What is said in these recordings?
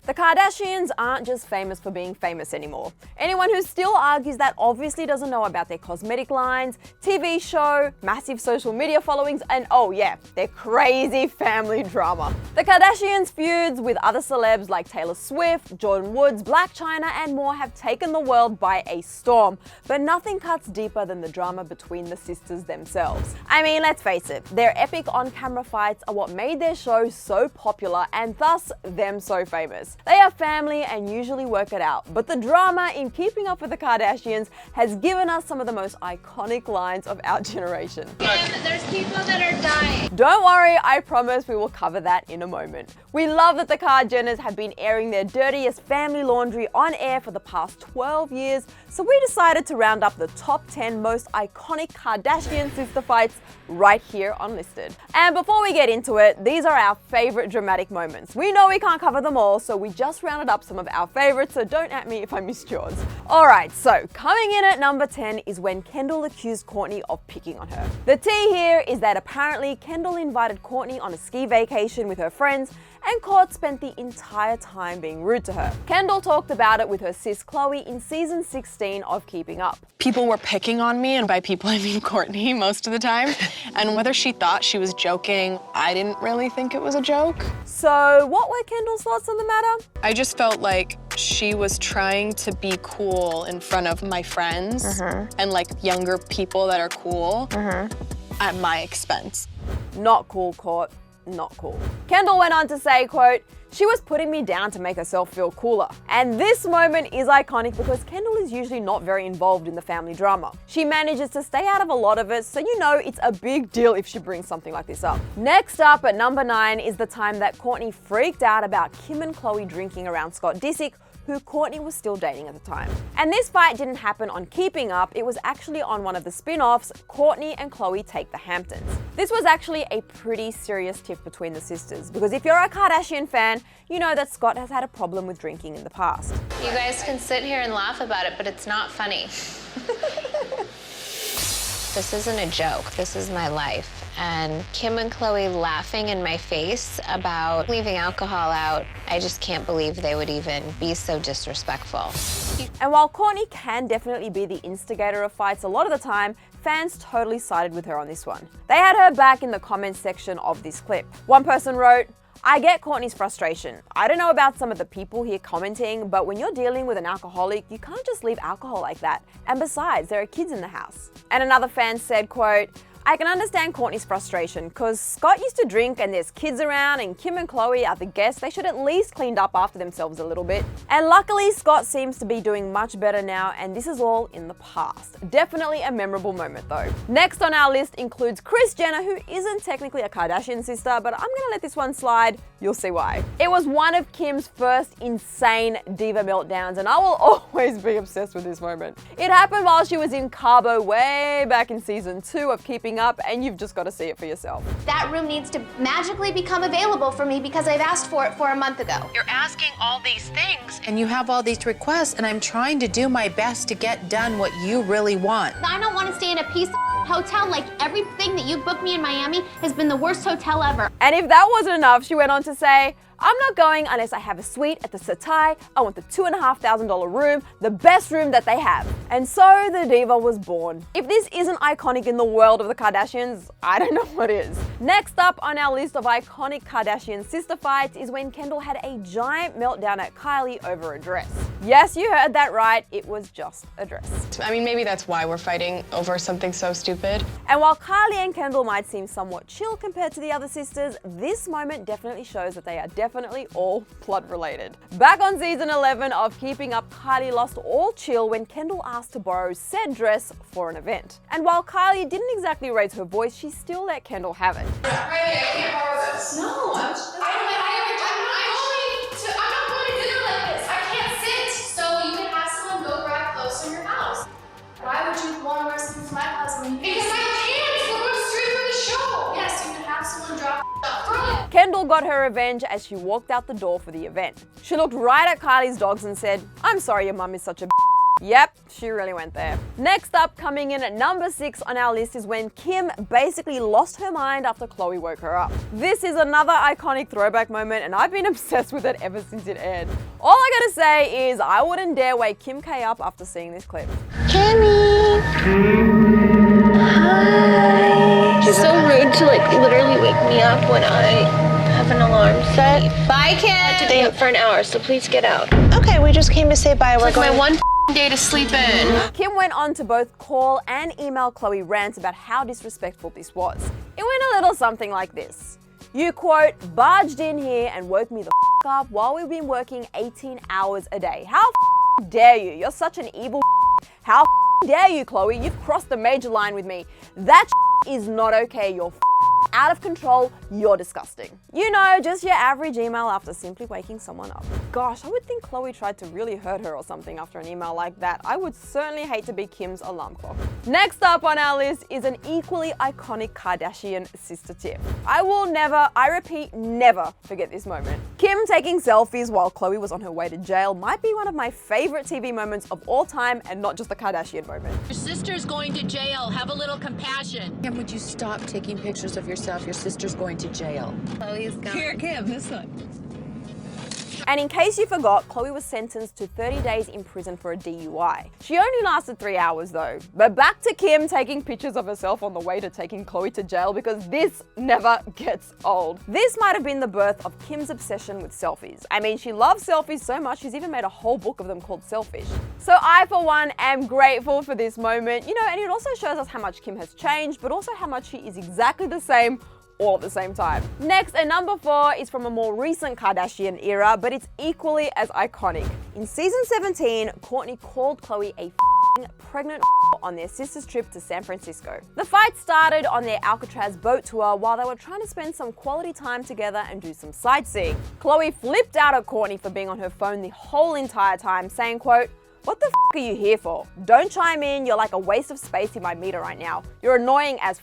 The Kardashians aren't just famous for being famous anymore. Anyone who still argues that obviously doesn't know about their cosmetic lines, TV show, massive social media followings, and oh yeah, their crazy family drama. The Kardashians' feuds with other celebs like Taylor Swift, Jordyn Woods, Blac Chyna, and more have taken the world by a storm, but nothing cuts deeper than the drama between the sisters themselves. I mean, let's face it, their epic on-camera fights are what made their show so popular and thus them so famous. They are family and usually work it out, but the drama in Keeping Up with the Kardashians has given us some of the most iconic lines of our generation. There's people that are dying. Don't worry, I promise we will cover that in a moment. We love that the Kardashians have been airing their dirtiest family laundry on air for the past 12 years, so we decided to round up the top 10 most iconic Kardashian sister fights right here on Listed. And before we get into it, these are our favorite dramatic moments. We know we can't cover them all, so we just rounded up some of our favorites, so don't at me if I missed yours. Alright, so coming in at number 10 is when Kendall accused Kourtney of picking on her. The tea here is that apparently Kendall invited Kourtney on a ski vacation with her friends, and Kourt spent the entire time being rude to her. Kendall talked about it with her sis Khloe in season 16 of Keeping Up. People were picking on me, and by people I mean Kourtney most of the time. And whether she thought she was joking, I didn't really think it was a joke. So what were Kendall's thoughts on the matter? I just felt like she was trying to be cool in front of my friends and like younger people that are cool at my expense. Not cool, Kourt. Not cool. Kendall went on to say, quote, "She was putting me down to make herself feel cooler." And this moment is iconic because Kendall is usually not very involved in the family drama. She manages to stay out of a lot of it, so you know it's a big deal if she brings something like this up. Next up at number 9 is the time that Kourtney freaked out about Kim and Khloe drinking around Scott Disick, who Kourtney was still dating at the time. And this fight didn't happen on Keeping Up, it was actually on one of the spin-offs, Kourtney and Khloe Take the Hamptons. This was actually a pretty serious tiff between the sisters, because if you're a Kardashian fan, you know that Scott has had a problem with drinking in the past. You guys can sit here and laugh about it, but it's not funny. This isn't a joke, this is my life. And Kim and Khloe laughing in my face about leaving alcohol out, I just can't believe they would even be so disrespectful. And while Kourtney can definitely be the instigator of fights a lot of the time, fans totally sided with her on this one. They had her back in the comments section of this clip. One person wrote, "I get Kourtney's frustration. I don't know about some of the people here commenting, but when you're dealing with an alcoholic, you can't just leave alcohol like that. And besides, there are kids in the house." And another fan said, quote, "I can understand Kourtney's frustration because Scott used to drink and there's kids around and Kim and Khloe are the guests. They should at least cleaned up after themselves a little bit." And luckily, Scott seems to be doing much better now, and this is all in the past. Definitely a memorable moment though. Next on our list includes Kris Jenner, who isn't technically a Kardashian sister, but I'm gonna let this one slide. You'll see why. It was one of Kim's first insane diva meltdowns, and I will always be obsessed with this moment. It happened while she was in Cabo way back in season 2 of Keeping Up, and you've just got to see it for yourself. That room needs to magically become available for me because I've asked for it for a month ago. You're asking all these things and you have all these requests, and I'm trying to do my best to get done what you really want. I don't want to stay in a piece of hotel like everything that you booked me in Miami has been the worst hotel ever. And if that wasn't enough, she went on to say, "I'm not going unless I have a suite at the Setai. I want the $2,500 room, the best room that they have." And so the diva was born. If this isn't iconic in the world of the Kardashians, I don't know what is. Next up on our list of iconic Kardashian sister fights is when Kendall had a giant meltdown at Kylie over a dress. Yes, you heard that right, it was just a dress. I mean, maybe that's why we're fighting over something so stupid. And while Kylie and Kendall might seem somewhat chill compared to the other sisters, this moment definitely shows that they are definitely all blood related. Back on season 11 of Keeping Up, Kylie lost all chill when Kendall asked to borrow said dress for an event. And while Kylie didn't exactly raise her voice, she still let Kendall have it. Ray, I can't borrow this. No, I'm not going to dinner like this. I can't sit. So you can have someone go grab clothes from your house. Why would you want to wear something from my house when you can? Because I can't. We're going straight for the show. Yes, you can have someone drop off. Kendall got her revenge as she walked out the door for the event. She looked right at Kylie's dogs and said, "I'm sorry your mum is such a Yep, she really went there. Next up, coming in at number 6 on our list is when Kim basically lost her mind after Khloe woke her up. This is another iconic throwback moment and I've been obsessed with it ever since it aired. All I gotta say is I wouldn't dare wake Kim K up after seeing this clip. Kimmy! Hi! She's so rude to literally wake me up when I have an alarm set. Bye, Kim! I have to stay up for an hour, so please get out. Okay, we just came to say bye. We're going. My one day to sleep in. Kim went on to both call and email Khloe rants about how disrespectful this was. It went a little something like this. You, quote, barged in here and woke me the up while we've been working 18 hours a day. How dare you? You're such an evil. How dare you, Khloe? You've crossed the major line with me. That is not okay. You're out of control. You're disgusting. You know, just your average email after simply waking someone up. Gosh, I would think Khloe tried to really hurt her or something after an email like that. I would certainly hate to be Kim's alarm clock. Next up on our list is an equally iconic Kardashian sister tip. I will never, I repeat, never forget this moment. Kim taking selfies while Khloe was on her way to jail might be one of my favorite TV moments of all time and not just a Kardashian moment. Your sister's going to jail. Have a little compassion. Kim, would you stop taking pictures of yourself? Your sister's going to jail. Khloe's gone. Here, Kim, this one. And in case you forgot, Khloe was sentenced to 30 days in prison for a DUI. She only lasted 3 hours though. But back to Kim taking pictures of herself on the way to taking Khloe to jail because this never gets old. This might have been the birth of Kim's obsession with selfies. I mean, she loves selfies so much, she's even made a whole book of them called Selfish. So I, for one, am grateful for this moment, you know, and it also shows us how much Kim has changed, but also how much she is exactly the same all at the same time. Next, at number 4 is from a more recent Kardashian era, but it's equally as iconic. In season 17, Kourtney called Khloe a pregnant on their sister's trip to San Francisco. The fight started on their Alcatraz boat tour while they were trying to spend some quality time together and do some sightseeing. Khloe flipped out at Kourtney for being on her phone the whole entire time, saying, quote, "What the are you here for? Don't chime in, you're like a waste of space in my meter right now. You're annoying as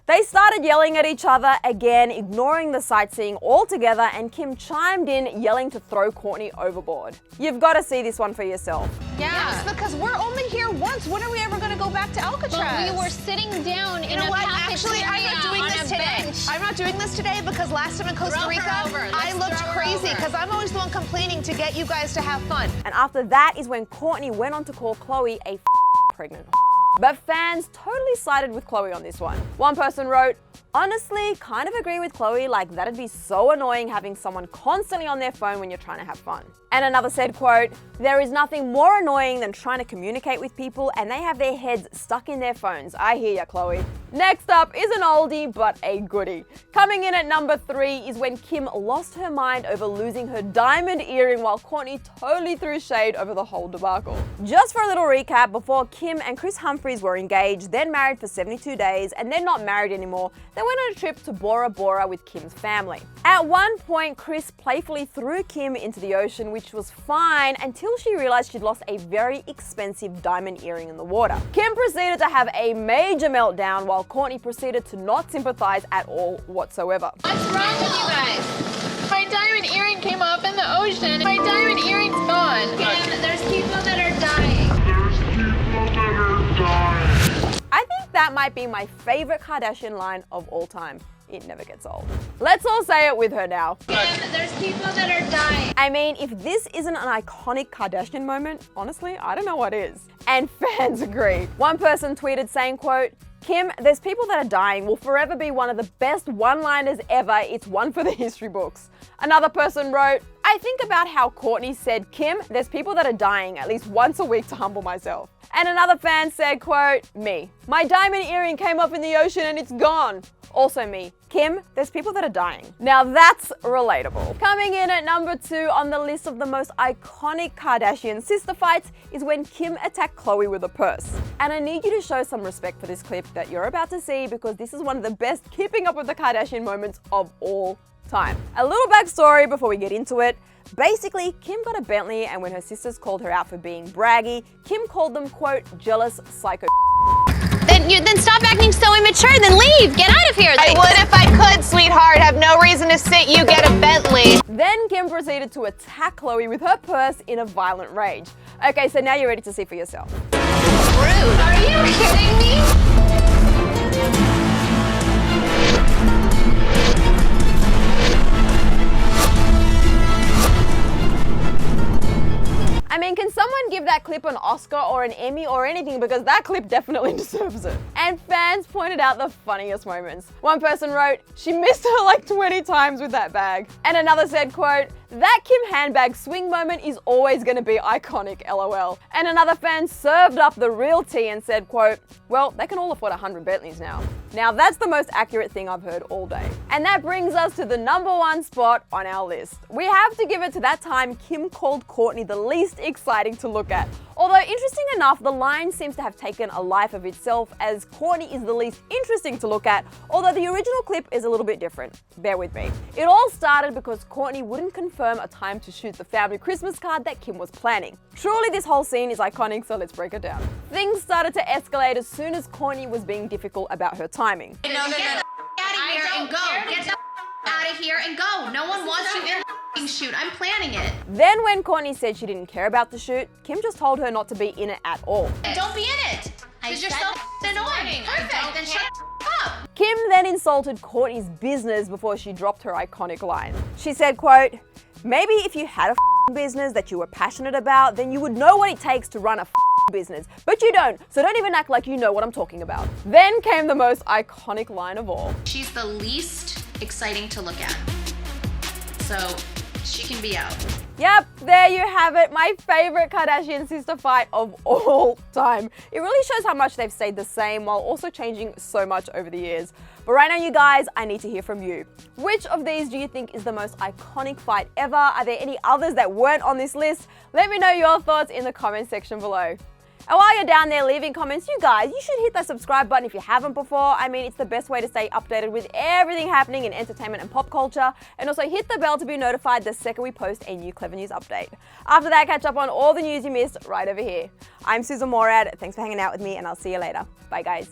They started yelling at each other again, ignoring the sightseeing altogether, and Kim chimed in, yelling to throw Kourtney overboard. You've got to see this one for yourself. Yes, because we're only here once. When are we ever going to go back to Alcatraz? But we were sitting down in a Actually, I'm not doing this today. I'm not doing this today because last time in Costa Rica, I looked crazy because I'm always the one complaining to get you guys to have fun. And after that is when Kourtney went on to call Khloe a pregnant. But fans totally sided with Khloe on this one. One person wrote, "Honestly, kind of agree with Khloe, like that'd be so annoying having someone constantly on their phone when you're trying to have fun." And another said, quote, "There is nothing more annoying than trying to communicate with people and they have their heads stuck in their phones. I hear ya, Khloe." Next up is an oldie, but a goodie. Coming in at number 3 is when Kim lost her mind over losing her diamond earring while Kourtney totally threw shade over the whole debacle. Just for a little recap, before Kim and Chris Humphries were engaged, then married for 72 days, and then not married anymore, they went on a trip to Bora Bora with Kim's family. At one point, Chris playfully threw Kim into the ocean, which was fine until she realized she'd lost a very expensive diamond earring in the water. Kim proceeded to have a major meltdown while Kourtney proceeded to not sympathize at all whatsoever. What's wrong with you guys? My diamond earring came off in the ocean. My diamond earring's gone. Kim, there's people that are dying. I think that might be my favorite Kardashian line of all time. It never gets old. Let's all say it with her now. Kim, there's people that are dying. I mean, if this isn't an iconic Kardashian moment, honestly, I don't know what is. And fans agree. One person tweeted saying, quote, "Kim, there's people that are dying will forever be one of the best one-liners ever. It's one for the history books." Another person wrote, "I think about how Kourtney said, 'Kim, there's people that are dying,' at least once a week to humble myself." And another fan said, quote, "Me, my diamond earring came off in the ocean and it's gone." Also me, "Kim, there's people that are dying." Now that's relatable. Coming in at number 2 on the list of the most iconic Kardashian sister fights is when Kim attacked Khloe with a purse. And I need you to show some respect for this clip that you're about to see because this is one of the best keeping up with the Kardashian moments of all time. A little backstory before we get into it. Basically, Kim got a Bentley and when her sisters called her out for being braggy, Kim called them, quote, "jealous psycho." Then then stop acting so immature. Then leave. Get out of here. I would if I could, sweetheart. Have no reason to sit. You get a Bentley. Then Kim proceeded to attack Khloe with her purse in a violent rage. Okay, so now you're ready to see for yourself. Rude. Are you kidding me? I mean, can someone give that clip an Oscar or an Emmy or anything, because that clip definitely deserves it. And fans pointed out the funniest moments. One person wrote, "She missed her like 20 times with that bag." And another said, quote, "That Kim handbag swing moment is always gonna be iconic, LOL." And another fan served up the real tea and said, quote, "Well, they can all afford 100 Bentleys now." Now that's the most accurate thing I've heard all day. And that brings us to the #1 spot on our list. We have to give it to that time Kim called Kourtney the least exciting to look at. Although interesting enough, the line seems to have taken a life of itself, as Kourtney is the least interesting to look at, although the original clip is a little bit different. Bear with me. It all started because Kourtney wouldn't confirm a time to shoot the family Christmas card that Kim was planning. Truly, this whole scene is iconic, so let's break it down. Things started to escalate as soon as Kourtney was being difficult about her timing. No. Get the out of here and go. Get the out of here and go. No one wants you in the shoot. I'm planning it. Then when Kourtney said she didn't care about the shoot, Kim just told her not to be in it at all. Don't be in it. Because you're so annoying. Perfect. Then shut up. Kim then insulted Kourtney's business before she dropped her iconic line. She said, quote, "Maybe if you had a business that you were passionate about, then you would know what it takes to run a business. But you don't, so don't even act like you know what I'm talking about." Then came the most iconic line of all. She's the least exciting to look at. So she can be out. Yep, there you have it, my favorite Kardashian sister fight of all time. It really shows how much they've stayed the same while also changing so much over the years. But right now, you guys, I need to hear from you. Which of these do you think is the most iconic fight ever? Are there any others that weren't on this list? Let me know your thoughts in the comment section below. And while you're down there leaving comments, you guys, you should hit that subscribe button if you haven't before. I mean, it's the best way to stay updated with everything happening in entertainment and pop culture. And also hit the bell to be notified the second we post a new Clevver News update. After that, catch up on all the news you missed right over here. I'm Susan Morad. Thanks for hanging out with me, and I'll see you later. Bye, guys.